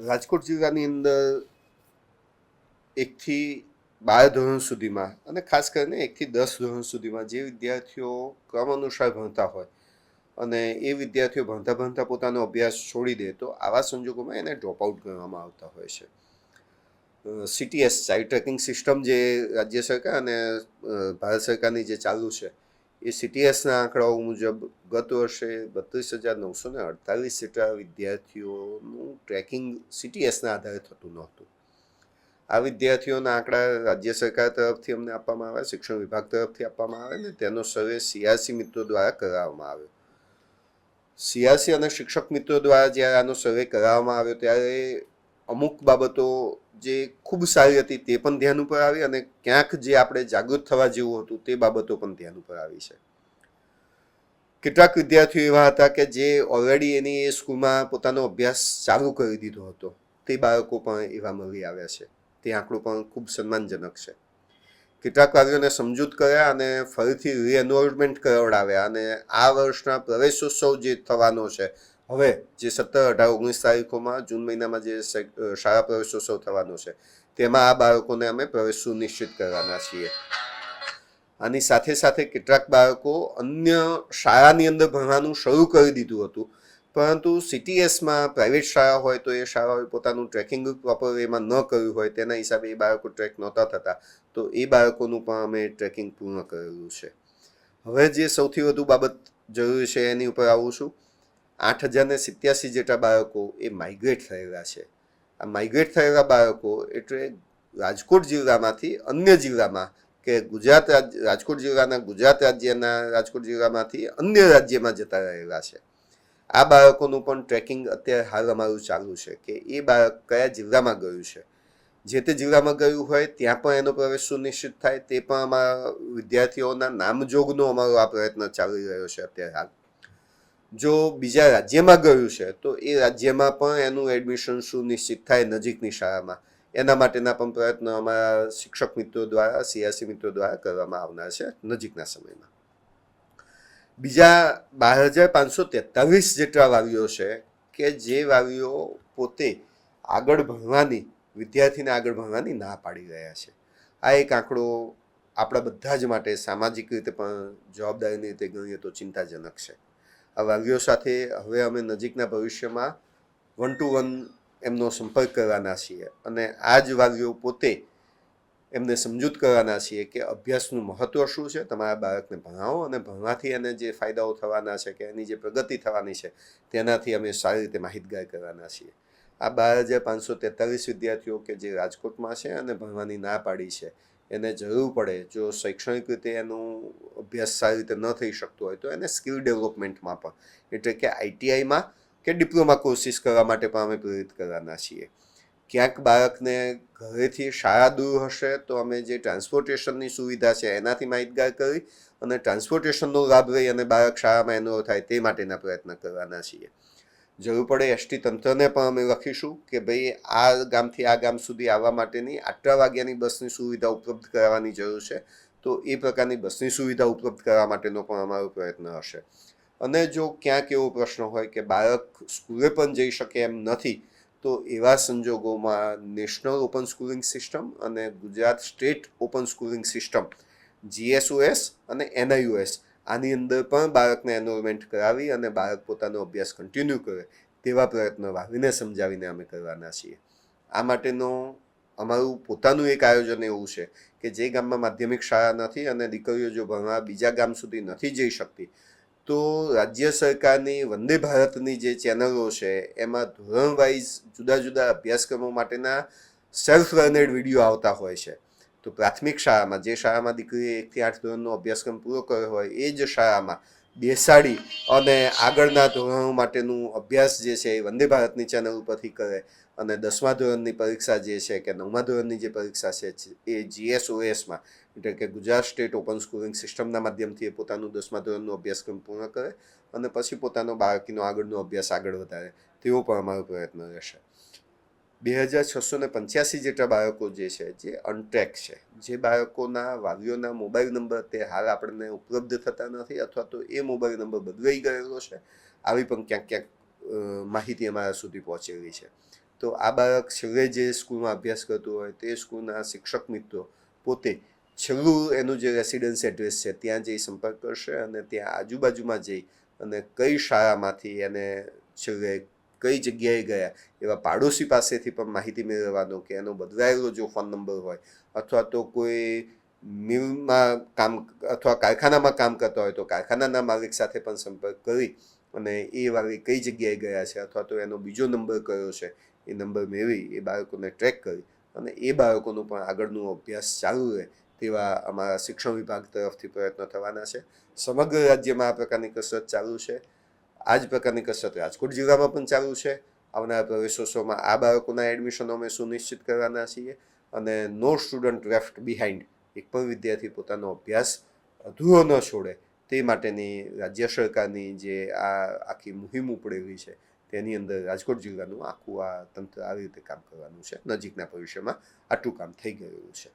રાજકોટ જિલ્લાની અંદર 1 થી 12 ધોરણ સુધીમાં અને ખાસ કરીને 1 થી 10 ધોરણ સુધીમાં જે વિદ્યાર્થીઓ ક્રમ અનુસાર ભણતા હોય અને એ વિદ્યાર્થીઓ ભણતા ભણતા પોતાનો અભ્યાસ છોડી દે તો આવા સંજોગોમાં એને ડ્રોપ આઉટ કરવામાં આવતા હોય છે. CTS ચાઇલ્ડ ટ્રેકિંગ સિસ્ટમ જે રાજ્ય સરકાર અને ભારત સરકારની જે ચાલુ છે એ CTSના આંકડાઓ મુજબ ગત વર્ષે 32,948 જેટલા વિદ્યાર્થીઓનું ટ્રેકિંગ CTSના આધારે થતું નહોતું. આ વિદ્યાર્થીઓના આંકડા રાજ્ય સરકાર તરફથી અમને આપવામાં આવે, શિક્ષણ વિભાગ તરફથી આપવામાં આવે ને તેનો સર્વે CRC મિત્રો દ્વારા કરાવવામાં આવ્યો. CRC અને શિક્ષક મિત્રો દ્વારા જ્યારે આનો સર્વે કરાવવામાં આવ્યો ત્યારે અમુક બાબતો જે ખૂબ સારી હતી તે પણ ધ્યાન ઉપર આવી અને ક્યાંક જે આપણે જાગૃત થવા જેવું હતું તે બાબતો પણ ધ્યાન ઉપર આવી છે. કેટલાક વિદ્યાર્થીઓ એવા હતા કે જે ઓલરેડી એની એ સ્કૂલમાં પોતાનો અભ્યાસ ચાલુ કરી દીધો હતો, તે બાળકો પણ એવા મળી આવ્યા છે. તે આંકડો પણ ખૂબ સન્માનજનક છે. કેટલાક વાલીઓને સમજૂત કર્યા અને ફરીથી રીએનરોલમેન્ટ કરાવડાવ્યા અને આ વર્ષના પ્રવેશોત્સવ જે થવાનો છે હવે જે 17, 18, 19 તારીખોમાં જૂન મહિનામાં જે શાળા પ્રવેશોત્સવ થવાનો છે તેમાં આ બાળકોને અમે પ્રવેશ સુનિશ્ચિત કરવાના છીએ. આની સાથે સાથે કેટલાક બાળકો અન્ય શાળાની અંદર ભણવાનું શરૂ કરી દીધું હતું, પરંતુ CTSમાં પ્રાઇવેટ શાળા હોય તો એ શાળાઓએ પોતાનું ટ્રેકિંગ પ્રોપર વેમાં ન કર્યું હોય તેના હિસાબે એ બાળકો ટ્રેક નહોતા થતા, તો એ બાળકોનું પણ અમે ટ્રેકિંગ પૂર્ણ કરેલું છે. હવે જે સૌથી વધુ બાબત જરૂરી છે એની ઉપર આવું છું. 8,087 જેટલા બાળકો એ માઇગ્રેટ થયેલા છે. આ માઇગ્રેટ થયેલા બાળકો એટલે રાજકોટ જિલ્લામાંથી અન્ય જિલ્લામાં કે રાજકોટ જિલ્લાના ગુજરાત રાજ્યના રાજકોટ જિલ્લામાંથી અન્ય રાજ્યમાં જતા રહેલા છે. આ બાળકોનું પણ ટ્રેકિંગ અત્યારે હાલ અમારું ચાલુ છે કે એ બાળક કયા જિલ્લામાં ગયું છે. જે તે જિલ્લામાં ગયું હોય ત્યાં પણ એનો પ્રવેશ સુનિશ્ચિત થાય તે પણ અમારા વિદ્યાર્થીઓના નામજોગનો અમારો આ પ્રયત્ન ચાલી રહ્યો છે અત્યારે હાલ. જો બીજા રાજ્યમાં ગયું છે તો એ રાજ્યમાં પણ એનું એડમિશન સુનિશ્ચિત થાય નજીકની શાળામાં, એના માટેના પણ પ્રયત્નો અમારા શિક્ષક મિત્રો દ્વારા, CRC મિત્રો દ્વારા કરવામાં આવનાર છે નજીકના સમયમાં. બીજા 12,543 જેટલા વાલીઓ છે કે જે વાલીઓ પોતે આગળ ભણવાની વિદ્યાર્થીને આગળ ભણવાની ના પાડી રહ્યા છે. આ એક આંકડો આપણા બધા જ માટે સામાજિક રીતે પણ જવાબદારીની રીતે ગણીએ તો ચિંતાજનક છે. આ વાલીઓ સાથે હવે અમે નજીકના ભવિષ્યમાં 1-to-1 એમનો સંપર્ક કરવાના છીએ અને આ જ વાલીઓ પોતે એમને સમજૂત કરવાના છીએ કે અભ્યાસનું મહત્ત્વ શું છે, તમારા બાળકને ભણાવો અને ભણવાથી એને જે ફાયદાઓ થવાના છે કે એની જે પ્રગતિ થવાની છે તેનાથી અમે સારી રીતે માહિતગાર કરવાના છીએ. આ 12,543 વિદ્યાર્થીઓ કે જે રાજકોટમાં છે અને ભણવાની ના પાડી છે, એને જરૂર પડે જો શૈક્ષણિક રીતે એનું અભ્યાસ સારી રીતે ન થઈ શકતો હોય તો એને સ્કિલ ડેવલપમેન્ટમાં પણ એટલે કે ITIમાં કે ડિપ્લોમા કોર્સિસ કરવા માટે પણ અમે પ્રેરિત કરવાના છીએ. ક્યાંક બાળકને ઘરેથી શાળા દૂર હશે તો અમે જે ટ્રાન્સપોર્ટેશનની સુવિધા છે એનાથી માહિતગાર કરી અને ટ્રાન્સપોર્ટેશનનો લાભ લઈ અને બાળક શાળામાં એનો થાય તે માટેના પ્રયત્ન કરવાના છીએ. જરૂર પડે ST તંત્રને પણ અમે લખીશું કે ભાઈ આ ગામથી આ ગામ સુધી આવવા માટેની આટલા વાગ્યાની બસની સુવિધા ઉપલબ્ધ કરાવવાની જરૂર છે, તો એ પ્રકારની બસની સુવિધા ઉપલબ્ધ કરવા માટેનો પણ અમારો પ્રયત્ન હશે. અને જો ક્યાંક એવો પ્રશ્ન હોય કે બાળક સ્કૂલે પણ જઈ શકે એમ નથી, તો એવા સંજોગોમાં નેશનલ ઓપન સ્કૂલિંગ સિસ્ટમ અને Gujarat state open schooling system GSOS અને NIOS આની અંદર પણ બાળકને એનરોલમેન્ટ કરાવી અને બાળક પોતાનો અભ્યાસ કન્ટિન્યુ કરે તેવા પ્રયત્નો વાલીને સમજાવીને અમે કરવાના છીએ. આ માટેનો અમારું પોતાનું એક આયોજન એવું છે કે જે ગામમાં માધ્યમિક શાળા નથી અને દીકરીઓ જો ભણવા બીજા ગામ સુધી નથી જઈ શકતી, તો રાજ્ય સરકારની વંદે ભારતની જે ચેનલો છે એમાં ધોરણ વાઇઝ જુદા જુદા અભ્યાસક્રમો માટેના સેલ્ફ લર્નેડ વિડીયો આવતા હોય છે. તો પ્રાથમિક શાળામાં જે શાળામાં દીકરીએ 1 થી 8 ધોરણનો અભ્યાસક્રમ પૂરો કર્યો હોય એ જ શાળામાં બેસાડી અને આગળના ધોરણો માટેનું અભ્યાસ જે છે એ વંદે ભારતની ચેનલ ઉપરથી કરે અને 10મા ધોરણની પરીક્ષા જે છે કે 9મા ધોરણની જે પરીક્ષા છે એ GSOSમાં એટલે કે ગુજરાત સ્ટેટ ઓપન સ્કૂલિંગ સિસ્ટમના માધ્યમથી એ પોતાનું 10મા ધોરણનો અભ્યાસક્રમ પૂર્ણ કરે અને પછી પોતાનો બાળકીનો આગળનો અભ્યાસ આગળ વધારે તેવો પણ અમારો પ્રયત્ન રહેશે. 2,685 જેટલા બાળકો જે છે જે અનટ્રેક છે, જે બાળકોના વાલીઓના મોબાઈલ નંબર તે હાલ આપણને ઉપલબ્ધ થતા નથી અથવા તો એ મોબાઈલ નંબર બદલાઈ ગયેલો છે, આવી પણ ક્યાંક ક્યાંક માહિતી અમારા સુધી પહોંચેલી છે. તો આ બાળક છેલ્લે જે સ્કૂલમાં અભ્યાસ કરતું હોય તે સ્કૂલના શિક્ષક મિત્રો પોતે છેલ્લું એનું જે રેસિડન્સ એડ્રેસ છે ત્યાં જઈ સંપર્ક કરશે અને ત્યાં આજુબાજુમાં જઈ અને કઈ શાળામાંથી એને છેલ્લે કઈ જગ્યાએ ગયા એવા પાડોશી પાસેથી પણ માહિતી મેળવવાનો કે એનો બદલાયેલો જો ફોન નંબર હોય અથવા તો કોઈ મિલમાં કામ અથવા કારખાનામાં કામ કરતા હોય તો કારખાનાના માલિક સાથે પણ સંપર્ક કરી અને એ વાળી કઈ જગ્યાએ ગયા છે અથવા તો એનો બીજો નંબર કયો છે એ નંબર મેળવી એ બાળકોને ટ્રેક કરી અને એ બાળકોનું પણ આગળનું અભ્યાસ ચાલુ રહે તેવા અમારા શિક્ષણ વિભાગ તરફથી પ્રયત્નો થવાના છે. સમગ્ર રાજ્યમાં આ પ્રકારની કસરત ચાલુ છે. આ જ પ્રકારની કસરત રાજકોટ જિલ્લામાં પણ ચાલુ છે. આવનારા પ્રવેશોત્સવમાં આ બાળકોના એડમિશનો અમે સુનિશ્ચિત કરવાના છીએ અને નો સ્ટુડન્ટ લેફ્ટ બિહાઇન્ડ, એક પણ વિદ્યાર્થી પોતાનો અભ્યાસ અધૂરો ન છોડે તે માટેની રાજ્ય સરકારની જે આ આખી મુહિમ ઉપડેલી છે તેની અંદર રાજકોટ જિલ્લાનું આખું આ તંત્ર આવી રીતે કામ કરવાનું છે. નજીકના ભવિષ્યમાં આટલું કામ થઈ ગયેલું છે.